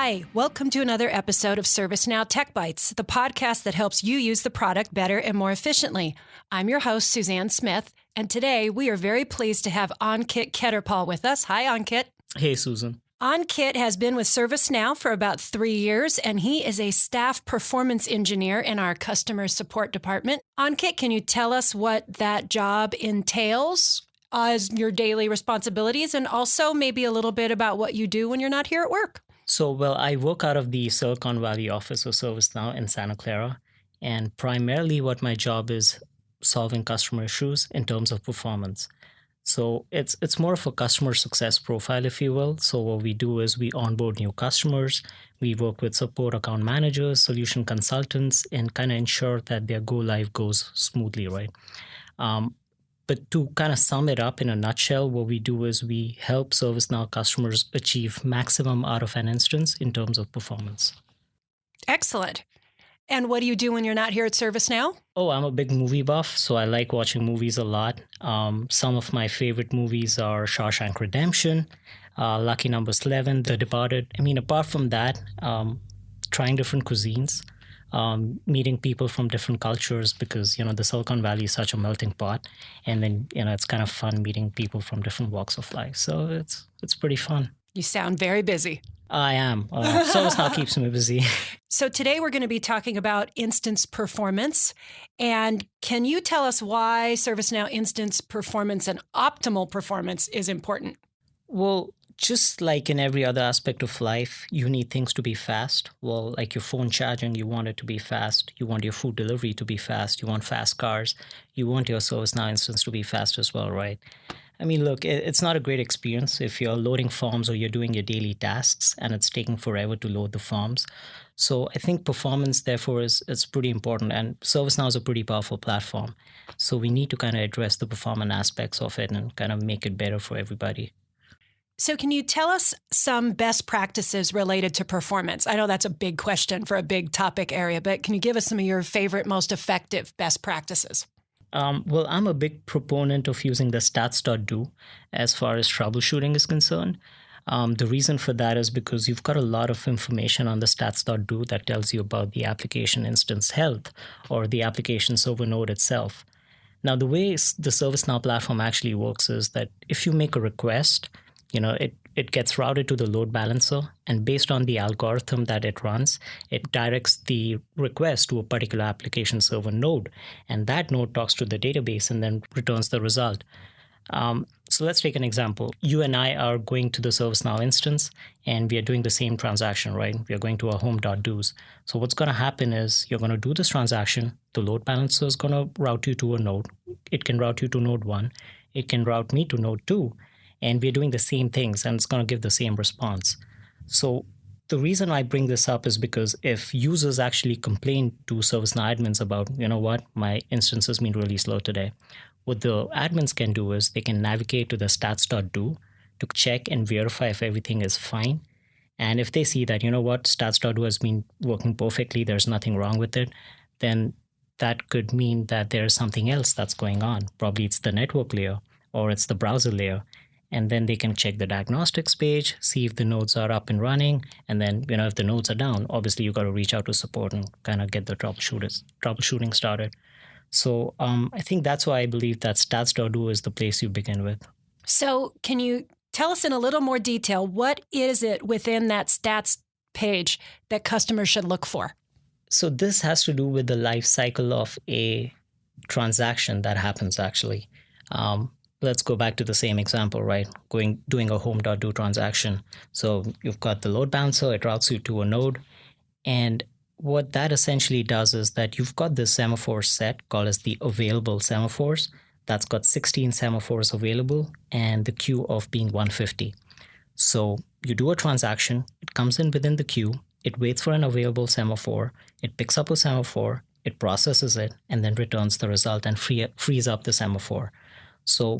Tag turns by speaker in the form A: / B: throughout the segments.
A: Hi, welcome to another episode of ServiceNow Tech Bites, the podcast that helps you use the product better and more efficiently. I'm your host, Suzanne Smith, and today we are very pleased to have Ankit Khetarpal with us. Hi, Ankit.
B: Hey, Susan.
A: Ankit has been with ServiceNow for about 3 years, and he is a staff performance engineer in our customer support department. Ankit, can you tell us what that job entails as your daily responsibilities, and also maybe a little bit about what you do when you're not here at work?
B: Well, I work out of the Silicon Valley office of ServiceNow in Santa Clara, and primarily what my job is solving customer issues in terms of performance. So it's more of a customer success profile, if you will. So what we do is we onboard new customers, we work with support account managers, solution consultants, and kind of ensure that their go live goes smoothly, right? But to kind of sum it up in a nutshell, what we do is we help ServiceNow customers achieve maximum out of an instance in terms of performance.
A: Excellent. And what do you do when you're not here at ServiceNow?
B: Oh, I'm a big movie buff, so I like watching movies a lot. Some of my favorite movies are Shawshank Redemption, Lucky Number 11, The Departed. I mean, apart from that, trying different cuisines, meeting people from different cultures because, the Silicon Valley is such a melting pot. And then, it's kind of fun meeting people from different walks of life. So it's pretty fun.
A: You sound very busy.
B: I am. ServiceNow keeps me busy.
A: So today we're going to be talking about instance performance. And can you tell us why ServiceNow instance performance and optimal performance is important?
B: Well, just like in every other aspect of life, you need things to be fast. Well, like your phone charging, you want it to be fast. You want your food delivery to be fast. You want fast cars. You want your ServiceNow instance to be fast as well, right? I mean, look, it's not a great experience if you're loading forms or you're doing your daily tasks and it's taking forever to load the forms. So I think performance, therefore, is pretty important. And ServiceNow is a pretty powerful platform. So we need to kind of address the performance aspects of it and kind of make it better for everybody.
A: So can you tell us some best practices related to performance? I know that's a big question for a big topic area, but can you give us some of your favorite, most effective best practices?
B: Well, I'm a big proponent of using the stats.do as far as troubleshooting is concerned. The reason for that is because you've got a lot of information on the stats.do that tells you about the application instance health or the application server node itself. Now, the way the ServiceNow platform actually works is that if you make a request, it gets routed to the load balancer, and based on the algorithm that it runs, it directs the request to a particular application server node, and that node talks to the database and then returns the result. So let's take an example. You and I are going to the ServiceNow instance, and we are doing the same transaction, right? We are going to our home.dos. So what's going to happen is you're going to do this transaction. The load balancer is going to route you to a node. It can route you to node 1. It can route me to node 2. And we're doing the same things, and it's going to give the same response. So the reason I bring this up is because if users actually complain to ServiceNow admins about, my instance has been really slow today, what the admins can do is they can navigate to the stats.do to check and verify if everything is fine. And if they see that, stats.do has been working perfectly, there's nothing wrong with it, then that could mean that there's something else that's going on. Probably it's the network layer or it's the browser layer. And then they can check the diagnostics page, see if the nodes are up and running. And then, if the nodes are down, obviously you've got to reach out to support and kind of get the troubleshooting started. So I think that's why I believe that stats.do is the place you begin with.
A: So can you tell us in a little more detail, what is it within that stats page that customers should look for?
B: So this has to do with the life cycle of a transaction that happens actually. Let's go back to the same example, right? Doing a home.do transaction. So you've got the load balancer, it routes you to a node. And what that essentially does is that you've got this semaphore set called as the available semaphores. That's got 16 semaphores available and the queue of being 150. So you do a transaction, it comes in within the queue, it waits for an available semaphore, it picks up a semaphore, it processes it, and then returns the result and frees up the semaphore. So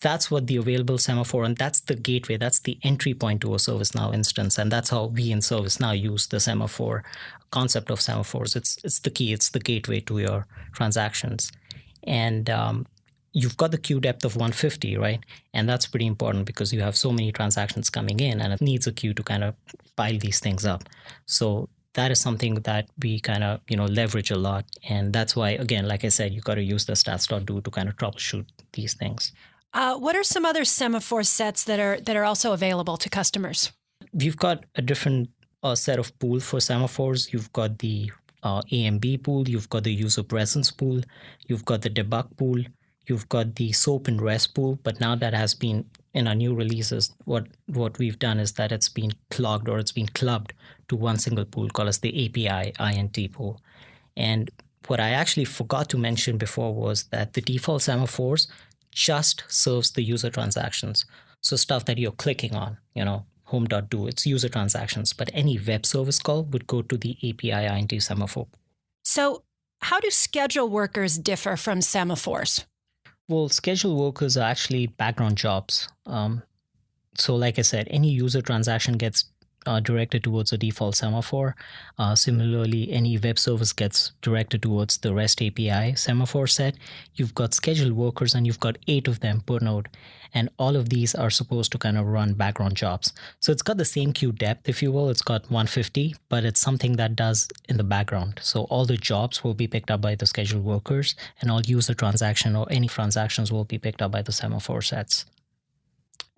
B: that's what the available semaphore, and that's the gateway, that's the entry point to a ServiceNow instance. And that's how we in ServiceNow use the semaphore concept of semaphores. It's the key, it's the gateway to your transactions. And you've got the queue depth of 150, right? And that's pretty important because you have so many transactions coming in and it needs a queue to kind of pile these things up. So that is something that we kind of, leverage a lot. And that's why, again, like I said, you got to use the stats.do to kind of troubleshoot these things.
A: What are some other semaphore sets that are also available to customers?
B: We've got a different set of pool for semaphores. You've got the AMB pool, you've got the user presence pool, you've got the debug pool, you've got the SOAP and REST pool. But now that has been in our new releases, what we've done is that it's been clogged or it's been clubbed to one single pool called as the API INT pool. And what I actually forgot to mention before was that the default semaphores just serves the user transactions. So stuff that you're clicking on, home.do, it's user transactions, but any web service call would go to the API INT semaphore.
A: So how do schedule workers differ from semaphores?
B: Well, schedule workers are actually background jobs. So like I said, any user transaction gets directed towards a default semaphore. Similarly, any web service gets directed towards the REST API semaphore set. You've got scheduled workers and you've got 8 of them per node. And all of these are supposed to kind of run background jobs. So it's got the same queue depth, if you will. It's got 150, but it's something that does in the background. So all the jobs will be picked up by the scheduled workers and all user transaction or any transactions will be picked up by the semaphore sets.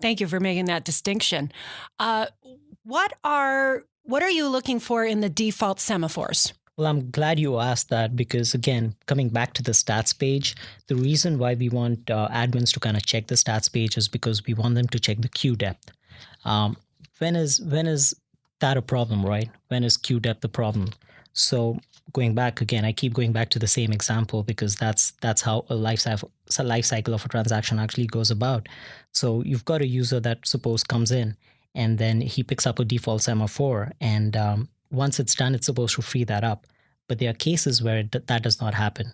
A: Thank you for making that distinction. What are you looking for in the default semaphores?
B: Well, I'm glad you asked that because, again, coming back to the stats page, the reason why we want admins to kind of check the stats page is because we want them to check the queue depth. When is that a problem, right? When is queue depth a problem? So going back again, I keep going back to the same example because that's how a life cycle of a transaction actually goes about. So you've got a user that suppose comes in and then he picks up a default semaphore and once it's done, it's supposed to free that up. But there are cases where that does not happen.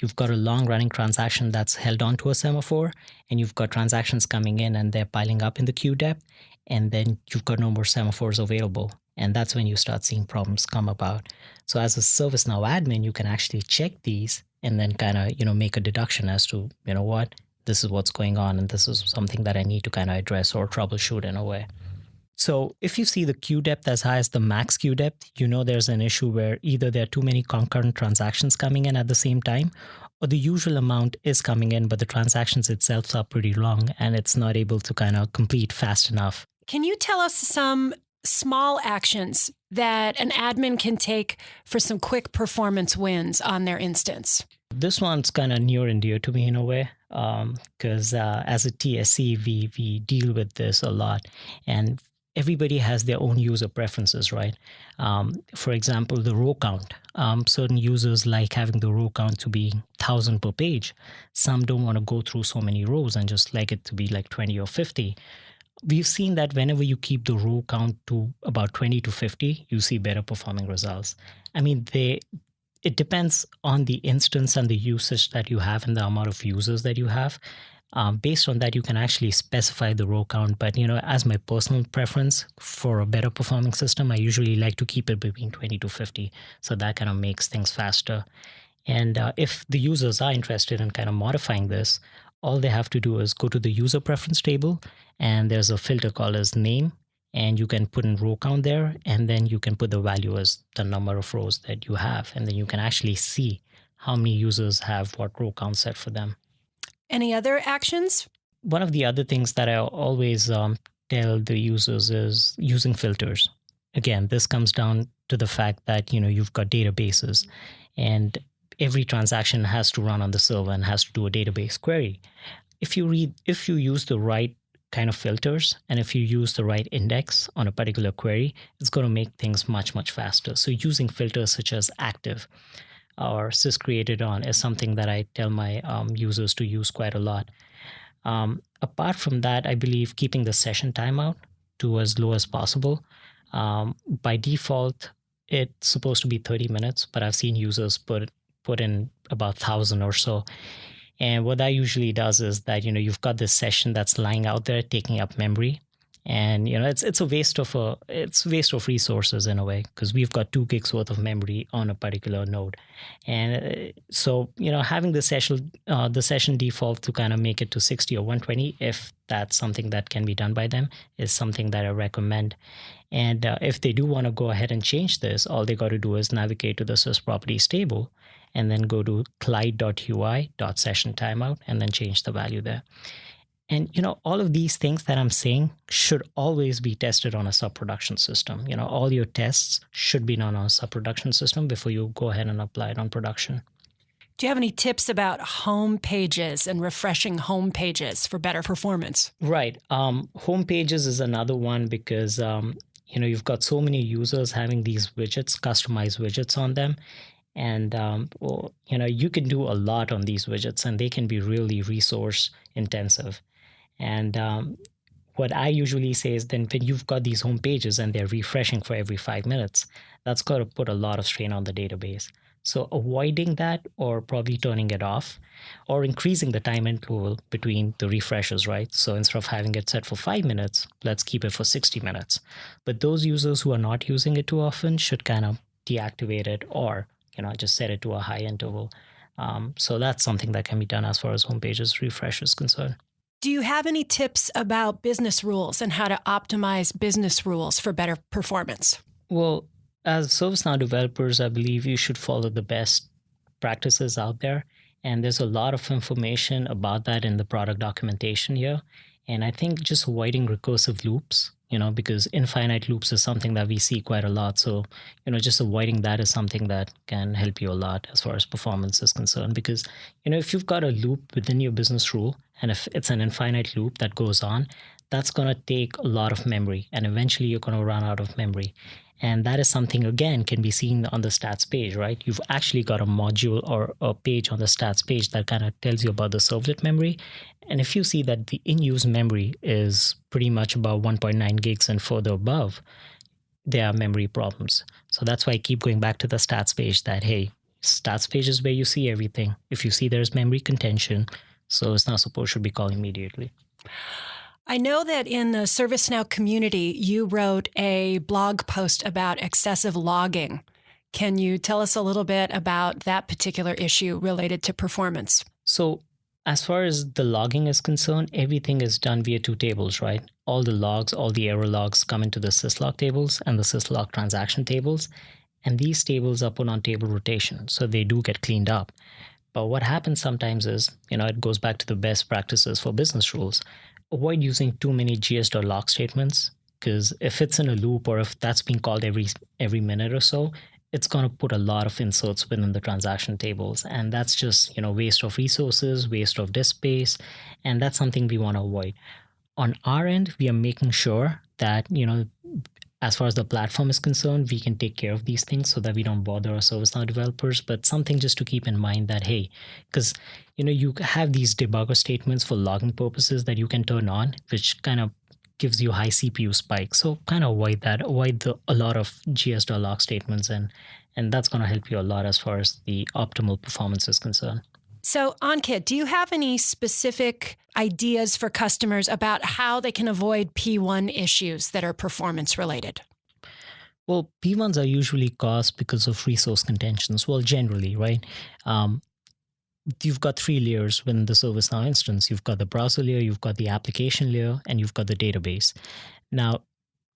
B: You've got a long running transaction that's held onto a semaphore and you've got transactions coming in and they're piling up in the queue depth and then you've got no more semaphores available. And that's when you start seeing problems come about. So as a ServiceNow admin, you can actually check these and then kind of, make a deduction as to, what, this is what's going on and this is something that I need to kind of address or troubleshoot in a way. So if you see the queue depth as high as the max queue depth, there's an issue where either there are too many concurrent transactions coming in at the same time, or the usual amount is coming in, but the transactions itself are pretty long and it's not able to kind of complete fast enough.
A: Can you tell us some small actions that an admin can take for some quick performance wins on their instance?
B: This one's kind of near and dear to me in a way, because as a TSC, we deal with this a lot. And everybody has their own user preferences, right? For example, the row count. Certain users like having the row count to be 1,000 per page. Some don't want to go through so many rows and just like it to be like 20 or 50. We've seen that whenever you keep the row count to about 20 to 50, you see better performing results. I mean, it depends on the instance and the usage that you have and the amount of users that you have. Based on that, you can actually specify the row count. But, as my personal preference for a better performing system, I usually like to keep it between 20 to 50. So that kind of makes things faster. And if the users are interested in kind of modifying this, all they have to do is go to the user preference table and there's a filter called as name. And you can put in row count there. And then you can put the value as the number of rows that you have. And then you can actually see how many users have what row count set for them.
A: Any other actions?
B: One of the other things that I always tell the users is using filters. Again, this comes down to the fact that, you've got databases and every transaction has to run on the server and has to do a database query. If you use the right kind of filters and if you use the right index on a particular query, it's going to make things much, much faster. So using filters such as active or syscreated on is something that I tell my users to use quite a lot. Apart from that, I believe keeping the session timeout to as low as possible. By default, it's supposed to be 30 minutes, but I've seen users put in about 1,000 or so. And what that usually does is that, you've got this session that's lying out there taking up memory. And it's a waste of resources in a way, because we've got 2 gigs worth of memory on a particular node. And so having the session default to kind of make it to 60 or 120, if that's something that can be done by them, is something that I recommend. And if they do want to go ahead and change this, all they got to do is navigate to the sysproperties table and then go to clyde.ui.session timeout and then change the value there. And all of these things that I'm saying should always be tested on a sub-production system. All your tests should be done on a sub-production system before you go ahead and apply it on production.
A: Do you have any tips about home pages and refreshing home pages for better performance?
B: Right. Home pages is another one, because you've got so many users having these widgets, customized widgets on them. And you can do a lot on these widgets, and they can be really resource intensive. And what I usually say is, then when you've got these home pages and they're refreshing for every 5 minutes, that's got to put a lot of strain on the database. So avoiding that, or probably turning it off, or increasing the time interval between the refreshes, right? So instead of having it set for 5 minutes, let's keep it for 60 minutes. But those users who are not using it too often should kind of deactivate it, or just set it to a high interval. So that's something that can be done as far as home pages refresh is concerned.
A: Do you have any tips about business rules and how to optimize business rules for better performance?
B: Well, as ServiceNow developers, I believe you should follow the best practices out there. And there's a lot of information about that in the product documentation here. And I think just avoiding recursive loops, because infinite loops is something that we see quite a lot. So, just avoiding that is something that can help you a lot as far as performance is concerned. Because, if you've got a loop within your business rule, and if it's an infinite loop that goes on, that's going to take a lot of memory, and eventually you're going to run out of memory. And that is something, again, can be seen on the stats page, right? You've actually got a module or a page on the stats page that kind of tells you about the servlet memory. And if you see that the in-use memory is pretty much about 1.9 gigs and further above, there are memory problems. So that's why I keep going back to the stats page, that, hey, stats page is where you see everything. If you see there's memory contention, ServiceNow support should be called immediately.
A: I know that in the ServiceNow community, you wrote a blog post about excessive logging. Can you tell us a little bit about that particular issue related to performance?
B: So as far as the logging is concerned, everything is done via 2 tables, right? All the logs, all the error logs come into the syslog tables and the syslog transaction tables. And these tables are put on table rotation, so they do get cleaned up. But what happens sometimes is, it goes back to the best practices for business rules. Avoid using too many gs.log statements, because if it's in a loop, or if that's being called every minute or so, it's going to put a lot of inserts within the transaction tables. And that's just, waste of resources, waste of disk space. And that's something we want to avoid. On our end, we are making sure that, as far as the platform is concerned, we can take care of these things so that we don't bother our ServiceNow developers. But something just to keep in mind that, hey, because, you have these debugger statements for logging purposes that you can turn on, which kind of gives you high CPU spikes. So kind of avoid that. Avoid a lot of gs.log statements, and that's going to help you a lot as far as the optimal performance is concerned.
A: So, Ankit, do you have any specific ideas for customers about how they can avoid P1 issues that are performance related?
B: Well, P1s are usually caused because of resource contentions. Well, generally, right? You've got 3 layers within the ServiceNow instance. You've got the browser layer, you've got the application layer, and you've got the database. Now,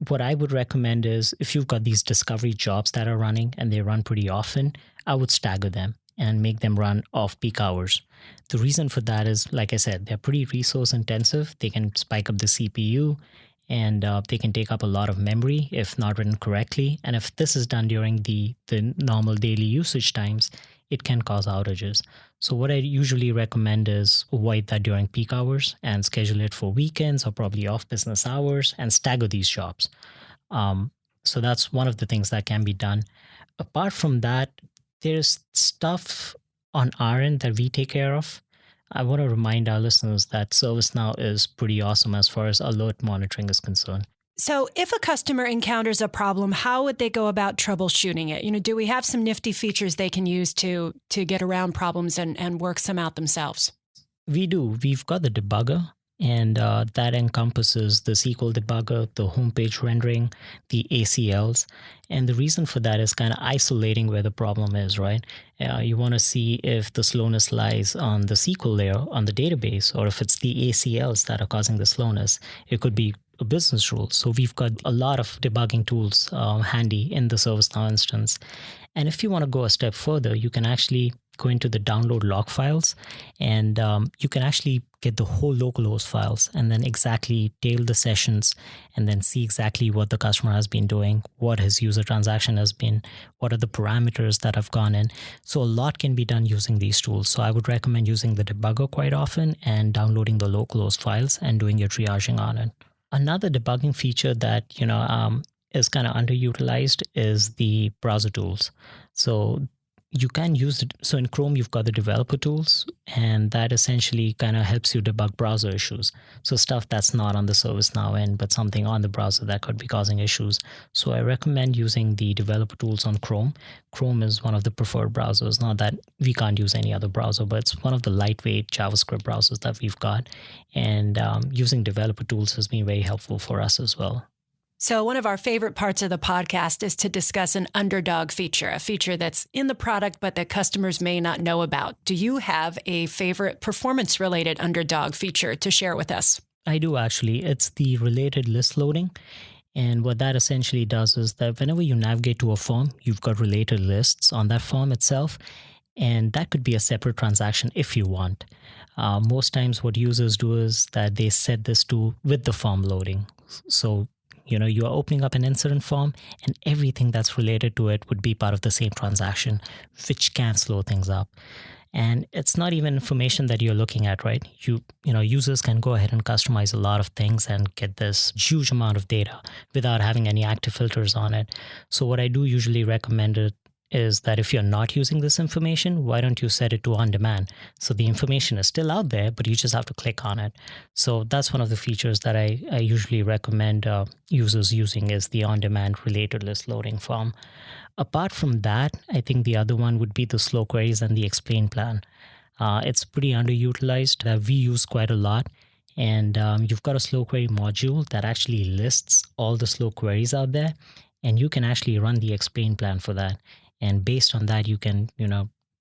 B: what I would recommend is, if you've got these discovery jobs that are running and they run pretty often, I would stagger them and make them run off peak hours. The reason for that is, like I said, they're pretty resource intensive. They can spike up the CPU, and they can take up a lot of memory if not written correctly. And if this is done during the normal daily usage times, it can cause outages. So what I usually recommend is avoid that during peak hours and schedule it for weekends or probably off business hours, and stagger these jobs. So that's one of the things that can be done. Apart from that, there's stuff on our end that we take care of. I want to remind our listeners that ServiceNow is pretty awesome as far as alert monitoring is concerned.
A: So if a customer encounters a problem, how would they go about troubleshooting it? Do we have some nifty features they can use to get around problems and work some out themselves?
B: We do. We've got the debugger. And that encompasses the SQL debugger, the homepage rendering, the ACLs. And the reason for that is kind of isolating where the problem is, right? You want to see if the slowness lies on the SQL layer on the database, or if it's the ACLs that are causing the slowness. It could be a business rule. So we've got a lot of debugging tools handy in the ServiceNow instance. And if you want to go a step further, you can actually go into the download log files, and you can actually get the whole localhost files and then exactly tail the sessions and then see exactly what the customer has been doing, what his user transaction has been, what are the parameters that have gone in. So a lot can be done using these tools. So I would recommend using the debugger quite often and downloading the localhost files and doing your triaging on it. Another debugging feature that is kind of underutilized is the browser tools. So you can use it. So in Chrome, you've got the developer tools, and that essentially kind of helps you debug browser issues. So stuff that's not on the ServiceNow end, but something on the browser that could be causing issues. So I recommend using the developer tools on Chrome. Chrome is one of the preferred browsers. Not that we can't use any other browser, but it's one of the lightweight JavaScript browsers that we've got. And using developer tools has been very helpful for us as well.
A: So one of our favorite parts of the podcast is to discuss an underdog feature, a feature that's in the product but that customers may not know about. Do you have a favorite performance-related underdog feature to share with us?
B: I do actually. It's the related list loading. And what that essentially does is that whenever you navigate to a form, you've got related lists on that form itself. And that could be a separate transaction if you want. Most times what users do is that they set this to with the form loading. So you are opening up an incident form and everything that's related to it would be part of the same transaction, which can slow things up. And it's not even information that you're looking at, right? Users can go ahead and customize a lot of things and get this huge amount of data without having any active filters on it. So what I do usually recommend is that if you're not using this information, why don't you set it to on demand? So the information is still out there, but you just have to click on it. So that's one of the features that I usually recommend users using is the on demand related list loading form. Apart from that, I think the other one would be the slow queries and the explain plan. It's pretty underutilized that we use quite a lot. And you've got a slow query module that actually lists all the slow queries out there. And you can actually run the explain plan for that. And based on that, you can,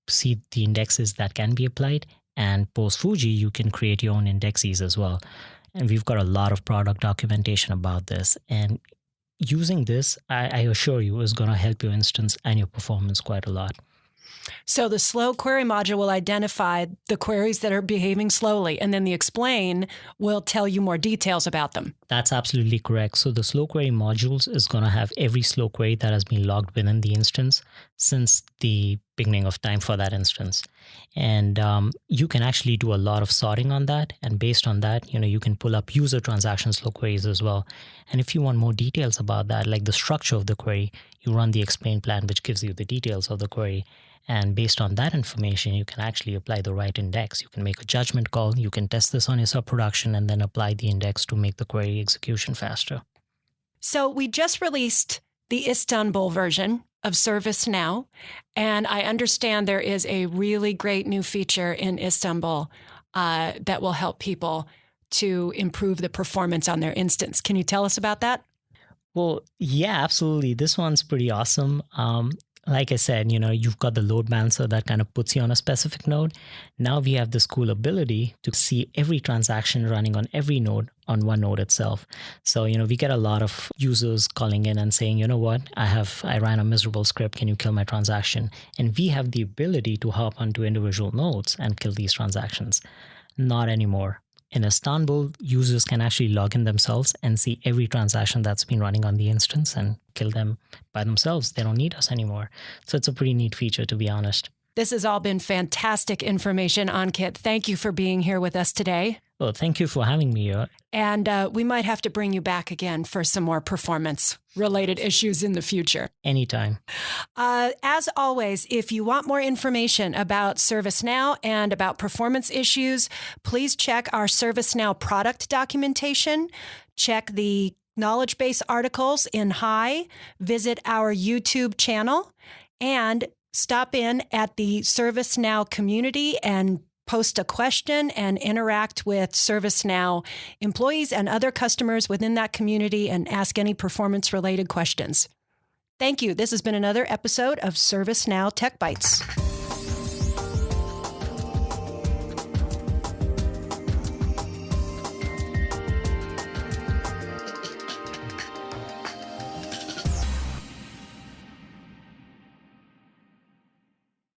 B: see the indexes that can be applied. And post Fuji, you can create your own indexes as well. And we've got a lot of product documentation about this. And using this, I assure you, is going to help your instance and your performance quite a lot.
A: So the slow query module will identify the queries that are behaving slowly, and then the explain will tell you more details about them.
B: That's absolutely correct. So the slow query modules is going to have every slow query that has been logged within the instance since the beginning of time for that instance. And you can actually do a lot of sorting on that. And based on that, you can pull up user transaction slow queries as well. And if you want more details about that, like the structure of the query, you run the explain plan, which gives you the details of the query. And based on that information, you can actually apply the right index. You can make a judgment call. You can test this on your sub-production and then apply the index to make the query execution faster.
A: So we just released the Istanbul version of ServiceNow, and I understand there is a really great new feature in Istanbul that will help people to improve the performance on their instance. Can you tell us about that?
B: Well, yeah, absolutely. This one's pretty awesome. Like I said, you've got the load balancer that kind of puts you on a specific node. Now we have this cool ability to see every transaction running on every node on one node itself. So, we get a lot of users calling in and saying, you know what, I ran a miserable script. Can you kill my transaction? And we have the ability to hop onto individual nodes and kill these transactions. Not anymore. In Istanbul, users can actually log in themselves and see every transaction that's been running on the instance and kill them by themselves. They don't need us anymore. So it's a pretty neat feature, to be honest.
A: This has all been fantastic information, Ankit. Thank you for being here with us today.
B: Well, thank you for having me here.
A: And we might have to bring you back again for some more performance-related issues in the future.
B: Anytime.
A: As always, if you want more information about ServiceNow and about performance issues, please check our ServiceNow product documentation, check the knowledge base articles in Hi, visit our YouTube channel, and stop in at the ServiceNow community and post a question and interact with ServiceNow employees and other customers within that community and ask any performance-related questions. Thank you. This has been another episode of ServiceNow Tech Bites.